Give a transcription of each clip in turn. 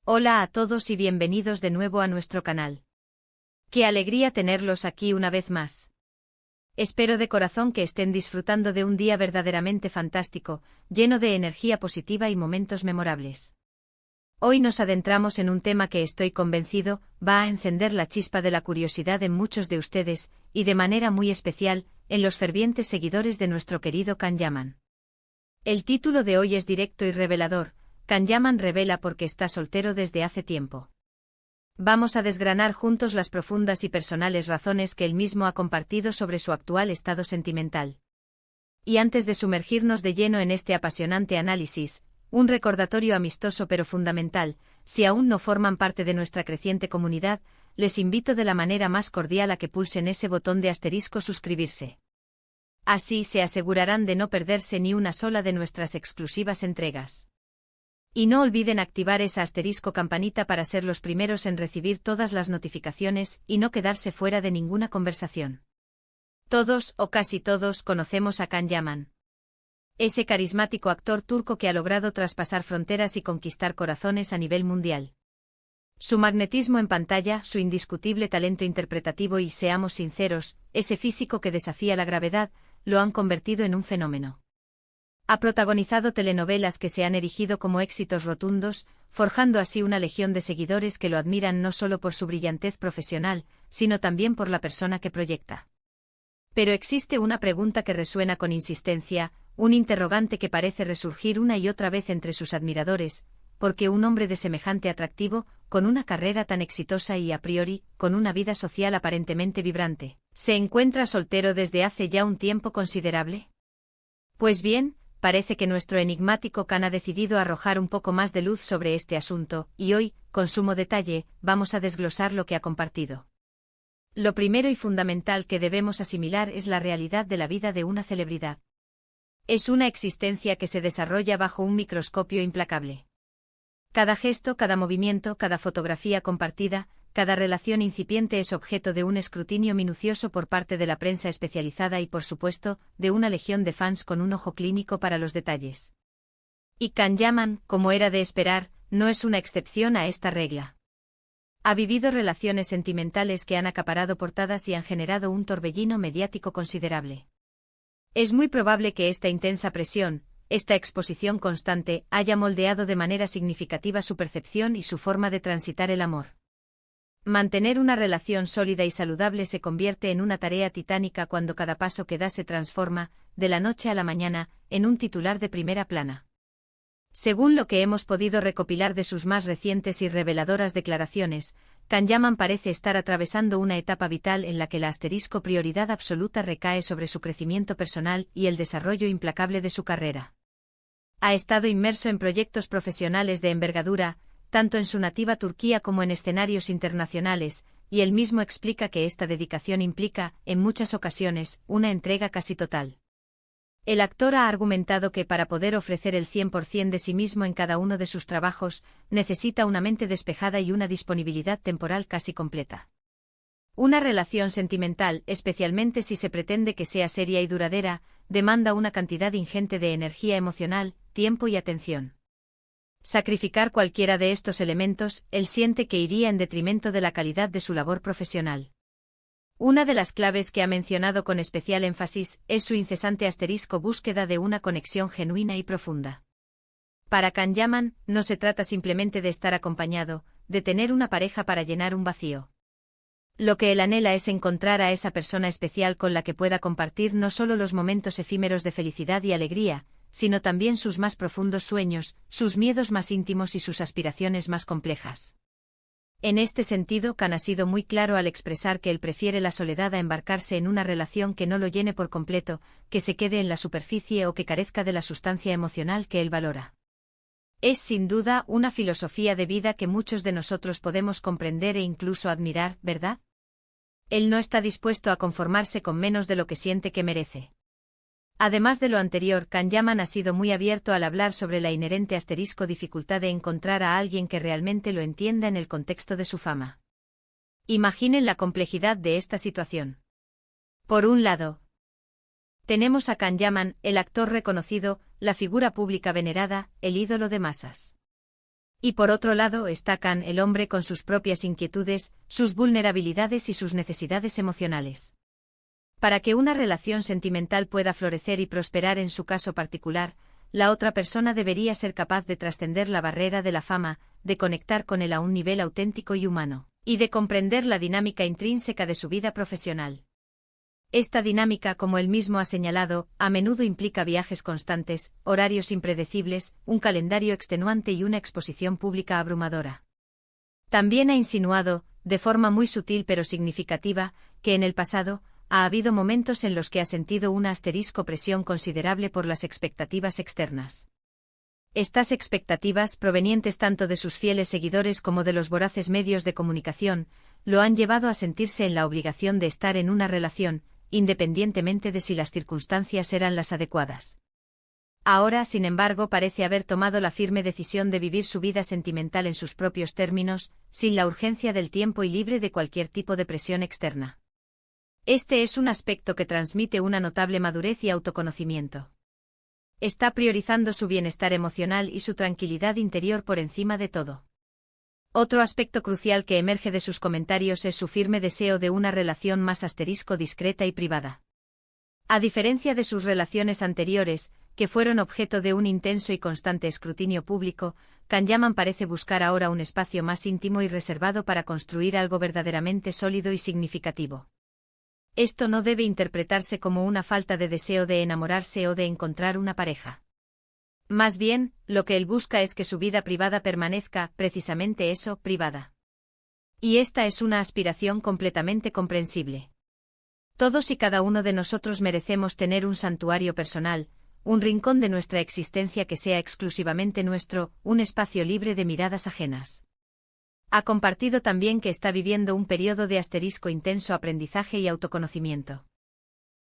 Hola a todos y bienvenidos de nuevo a nuestro canal. Qué alegría tenerlos aquí una vez más. Espero de corazón que estén disfrutando de un día verdaderamente fantástico, lleno de energía positiva y momentos memorables. Hoy nos adentramos en un tema que estoy convencido va a encender la chispa de la curiosidad en muchos de ustedes, y de manera muy especial, en los fervientes seguidores de nuestro querido Can Yaman. El título de hoy es directo y revelador: Can Yaman revela por qué está soltero desde hace tiempo. Vamos a desgranar juntos las profundas y personales razones que él mismo ha compartido sobre su actual estado sentimental. Y antes de sumergirnos de lleno en este apasionante análisis, un recordatorio amistoso pero fundamental: si aún no forman parte de nuestra creciente comunidad, les invito de la manera más cordial a que pulsen ese botón de asterisco suscribirse. Así se asegurarán de no perderse ni una sola de nuestras exclusivas entregas. Y no olviden activar esa asterisco campanita para ser los primeros en recibir todas las notificaciones y no quedarse fuera de ninguna conversación. Todos, o casi todos, conocemos a Can Yaman. Ese carismático actor turco que ha logrado traspasar fronteras y conquistar corazones a nivel mundial. Su magnetismo en pantalla, su indiscutible talento interpretativo y, seamos sinceros, ese físico que desafía la gravedad, lo han convertido en un fenómeno. Ha protagonizado telenovelas que se han erigido como éxitos rotundos, forjando así una legión de seguidores que lo admiran no solo por su brillantez profesional, sino también por la persona que proyecta. Pero existe una pregunta que resuena con insistencia, un interrogante que parece resurgir una y otra vez entre sus admiradores: ¿por qué un hombre de semejante atractivo, con una carrera tan exitosa y a priori, con una vida social aparentemente vibrante, se encuentra soltero desde hace ya un tiempo considerable? Pues bien, parece que nuestro enigmático Can ha decidido arrojar un poco más de luz sobre este asunto, y hoy, con sumo detalle, vamos a desglosar lo que ha compartido. Lo primero y fundamental que debemos asimilar es la realidad de la vida de una celebridad. Es una existencia que se desarrolla bajo un microscopio implacable. Cada gesto, cada movimiento, cada fotografía compartida, cada relación incipiente es objeto de un escrutinio minucioso por parte de la prensa especializada y, por supuesto, de una legión de fans con un ojo clínico para los detalles. Y Can Yaman, como era de esperar, no es una excepción a esta regla. Ha vivido relaciones sentimentales que han acaparado portadas y han generado un torbellino mediático considerable. Es muy probable que esta intensa presión, esta exposición constante, haya moldeado de manera significativa su percepción y su forma de transitar el amor. Mantener una relación sólida y saludable se convierte en una tarea titánica cuando cada paso que da se transforma, de la noche a la mañana, en un titular de primera plana. Según lo que hemos podido recopilar de sus más recientes y reveladoras declaraciones, Can Yaman parece estar atravesando una etapa vital en la que la asterisco prioridad absoluta recae sobre su crecimiento personal y el desarrollo implacable de su carrera. Ha estado inmerso en proyectos profesionales de envergadura, tanto en su nativa Turquía como en escenarios internacionales, y él mismo explica que esta dedicación implica, en muchas ocasiones, una entrega casi total. El actor ha argumentado que para poder ofrecer el 100% de sí mismo en cada uno de sus trabajos, necesita una mente despejada y una disponibilidad temporal casi completa. Una relación sentimental, especialmente si se pretende que sea seria y duradera, demanda una cantidad ingente de energía emocional, tiempo y atención. Sacrificar cualquiera de estos elementos, él siente que iría en detrimento de la calidad de su labor profesional. Una de las claves que ha mencionado con especial énfasis es su incesante búsqueda de una conexión genuina y profunda. Para Can Yaman, no se trata simplemente de estar acompañado, de tener una pareja para llenar un vacío. Lo que él anhela es encontrar a esa persona especial con la que pueda compartir no solo los momentos efímeros de felicidad y alegría, sino también sus más profundos sueños, sus miedos más íntimos y sus aspiraciones más complejas. En este sentido, Can ha sido muy claro al expresar que él prefiere la soledad a embarcarse en una relación que no lo llene por completo, que se quede en la superficie o que carezca de la sustancia emocional que él valora. Es sin duda una filosofía de vida que muchos de nosotros podemos comprender e incluso admirar, ¿verdad? Él no está dispuesto a conformarse con menos de lo que siente que merece. Además de lo anterior, Can Yaman ha sido muy abierto al hablar sobre la inherente dificultad de encontrar a alguien que realmente lo entienda en el contexto de su fama. Imaginen la complejidad de esta situación. Por un lado, tenemos a Can Yaman, el actor reconocido, la figura pública venerada, el ídolo de masas. Y por otro lado está Can, el hombre con sus propias inquietudes, sus vulnerabilidades y sus necesidades emocionales. Para que una relación sentimental pueda florecer y prosperar en su caso particular, la otra persona debería ser capaz de trascender la barrera de la fama, de conectar con él a un nivel auténtico y humano, y de comprender la dinámica intrínseca de su vida profesional. Esta dinámica, como él mismo ha señalado, a menudo implica viajes constantes, horarios impredecibles, un calendario extenuante y una exposición pública abrumadora. También ha insinuado, de forma muy sutil pero significativa, que en el pasado, ha habido momentos en los que ha sentido una asterisco presión considerable por las expectativas externas. Estas expectativas, provenientes tanto de sus fieles seguidores como de los voraces medios de comunicación, lo han llevado a sentirse en la obligación de estar en una relación, independientemente de si las circunstancias eran las adecuadas. Ahora, sin embargo, parece haber tomado la firme decisión de vivir su vida sentimental en sus propios términos, sin la urgencia del tiempo y libre de cualquier tipo de presión externa. Este es un aspecto que transmite una notable madurez y autoconocimiento. Está priorizando su bienestar emocional y su tranquilidad interior por encima de todo. Otro aspecto crucial que emerge de sus comentarios es su firme deseo de una relación más discreta y privada. A diferencia de sus relaciones anteriores, que fueron objeto de un intenso y constante escrutinio público, Can Yaman parece buscar ahora un espacio más íntimo y reservado para construir algo verdaderamente sólido y significativo. Esto no debe interpretarse como una falta de deseo de enamorarse o de encontrar una pareja. Más bien, lo que él busca es que su vida privada permanezca, precisamente eso, privada. Y esta es una aspiración completamente comprensible. Todos y cada uno de nosotros merecemos tener un santuario personal, un rincón de nuestra existencia que sea exclusivamente nuestro, un espacio libre de miradas ajenas. Ha compartido también que está viviendo un periodo de intenso aprendizaje y autoconocimiento.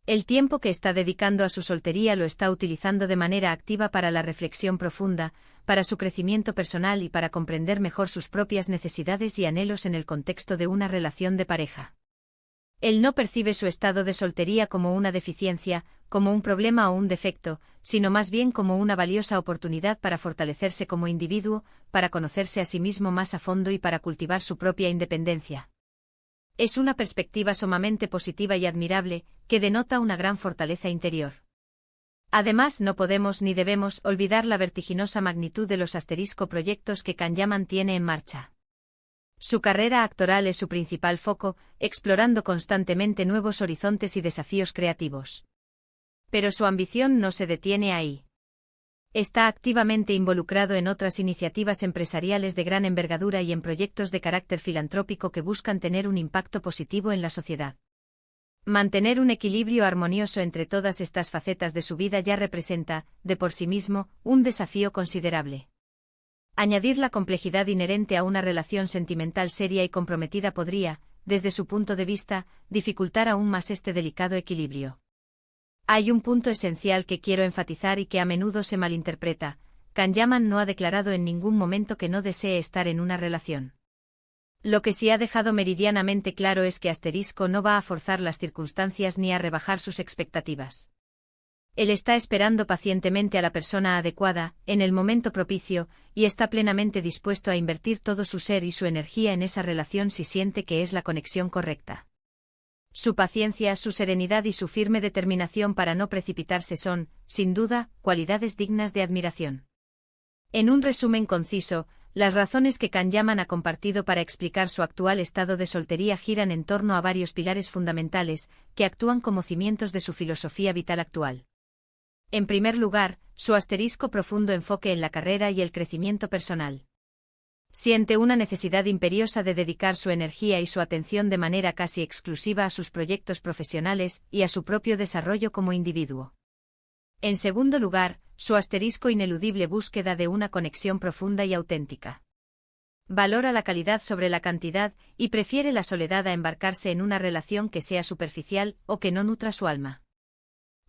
El tiempo que está dedicando a su soltería lo está utilizando de manera activa para la reflexión profunda, para su crecimiento personal y para comprender mejor sus propias necesidades y anhelos en el contexto de una relación de pareja. Él no percibe su estado de soltería como una deficiencia, como un problema o un defecto, sino más bien como una valiosa oportunidad para fortalecerse como individuo, para conocerse a sí mismo más a fondo y para cultivar su propia independencia. Es una perspectiva sumamente positiva y admirable, que denota una gran fortaleza interior. Además, no podemos ni debemos olvidar la vertiginosa magnitud de los proyectos que Can Yaman tiene en marcha. Su carrera actoral es su principal foco, explorando constantemente nuevos horizontes y desafíos creativos. Pero su ambición no se detiene ahí. Está activamente involucrado en otras iniciativas empresariales de gran envergadura y en proyectos de carácter filantrópico que buscan tener un impacto positivo en la sociedad. Mantener un equilibrio armonioso entre todas estas facetas de su vida ya representa, de por sí mismo, un desafío considerable. Añadir la complejidad inherente a una relación sentimental seria y comprometida podría, desde su punto de vista, dificultar aún más este delicado equilibrio. Hay un punto esencial que quiero enfatizar y que a menudo se malinterpreta. Can Yaman no ha declarado en ningún momento que no desee estar en una relación. Lo que sí ha dejado meridianamente claro es que no va a forzar las circunstancias ni a rebajar sus expectativas. Él está esperando pacientemente a la persona adecuada, en el momento propicio, y está plenamente dispuesto a invertir todo su ser y su energía en esa relación si siente que es la conexión correcta. Su paciencia, su serenidad y su firme determinación para no precipitarse son, sin duda, cualidades dignas de admiración. En un resumen conciso, las razones que Can Yaman ha compartido para explicar su actual estado de soltería giran en torno a varios pilares fundamentales, que actúan como cimientos de su filosofía vital actual. En primer lugar, su profundo enfoque en la carrera y el crecimiento personal. Siente una necesidad imperiosa de dedicar su energía y su atención de manera casi exclusiva a sus proyectos profesionales y a su propio desarrollo como individuo. En segundo lugar, su ineludible búsqueda de una conexión profunda y auténtica. Valora la calidad sobre la cantidad y prefiere la soledad a embarcarse en una relación que sea superficial o que no nutra su alma.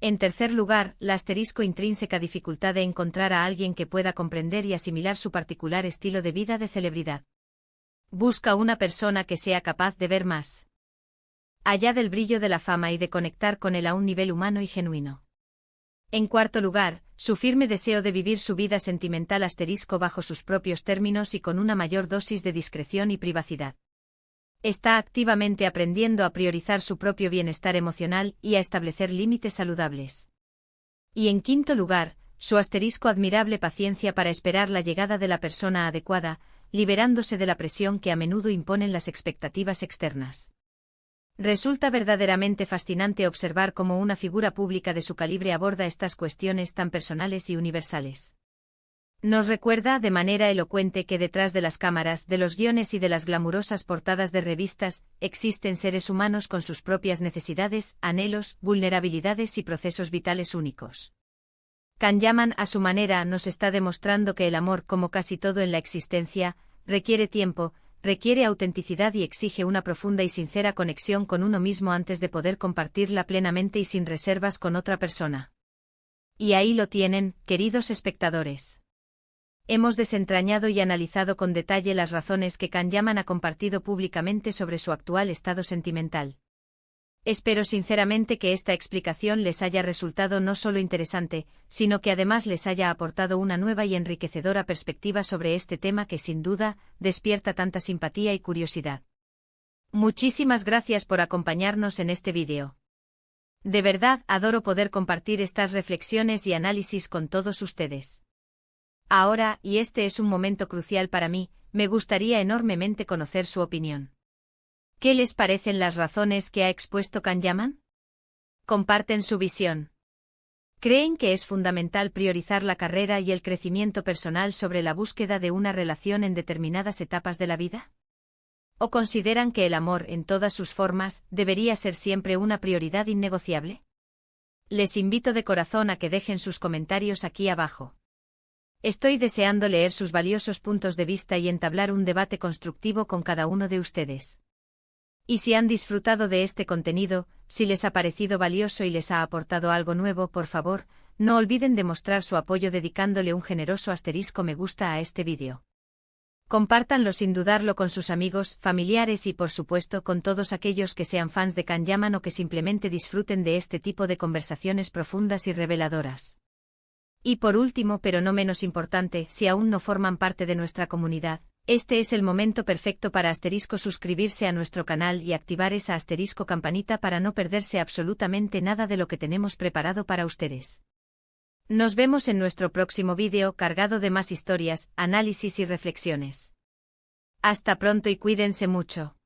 En tercer lugar, la intrínseca dificultad de encontrar a alguien que pueda comprender y asimilar su particular estilo de vida de celebridad. Busca una persona que sea capaz de ver más allá del brillo de la fama y de conectar con él a un nivel humano y genuino. En cuarto lugar, su firme deseo de vivir su vida sentimental asterisco bajo sus propios términos y con una mayor dosis de discreción y privacidad. Está activamente aprendiendo a priorizar su propio bienestar emocional y a establecer límites saludables. Y en quinto lugar, su asterisco admirable paciencia para esperar la llegada de la persona adecuada, liberándose de la presión que a menudo imponen las expectativas externas. Resulta verdaderamente fascinante observar cómo una figura pública de su calibre aborda estas cuestiones tan personales y universales. Nos recuerda de manera elocuente que detrás de las cámaras, de los guiones y de las glamurosas portadas de revistas, existen seres humanos con sus propias necesidades, anhelos, vulnerabilidades y procesos vitales únicos. Can Yaman, a su manera, nos está demostrando que el amor, como casi todo en la existencia, requiere tiempo, requiere autenticidad y exige una profunda y sincera conexión con uno mismo antes de poder compartirla plenamente y sin reservas con otra persona. Y ahí lo tienen, queridos espectadores. Hemos desentrañado y analizado con detalle las razones que Can Yaman ha compartido públicamente sobre su actual estado sentimental. Espero sinceramente que esta explicación les haya resultado no solo interesante, sino que además les haya aportado una nueva y enriquecedora perspectiva sobre este tema que sin duda despierta tanta simpatía y curiosidad. Muchísimas gracias por acompañarnos en este vídeo. De verdad adoro poder compartir estas reflexiones y análisis con todos ustedes. Ahora, y este es un momento crucial para mí, me gustaría enormemente conocer su opinión. ¿Qué les parecen las razones que ha expuesto Can Yaman? ¿Comparten su visión? ¿Creen que es fundamental priorizar la carrera y el crecimiento personal sobre la búsqueda de una relación en determinadas etapas de la vida? ¿O consideran que el amor, en todas sus formas, debería ser siempre una prioridad innegociable? Les invito de corazón a que dejen sus comentarios aquí abajo. Estoy deseando leer sus valiosos puntos de vista y entablar un debate constructivo con cada uno de ustedes. Y si han disfrutado de este contenido, si les ha parecido valioso y les ha aportado algo nuevo, por favor, no olviden demostrar su apoyo dedicándole un generoso asterisco me gusta a este vídeo. Compártanlo sin dudarlo con sus amigos, familiares y por supuesto con todos aquellos que sean fans de Can Yaman o que simplemente disfruten de este tipo de conversaciones profundas y reveladoras. Y por último, pero no menos importante, si aún no forman parte de nuestra comunidad, este es el momento perfecto para suscribirse a nuestro canal y activar esa campanita para no perderse absolutamente nada de lo que tenemos preparado para ustedes. Nos vemos en nuestro próximo vídeo cargado de más historias, análisis y reflexiones. Hasta pronto y cuídense mucho.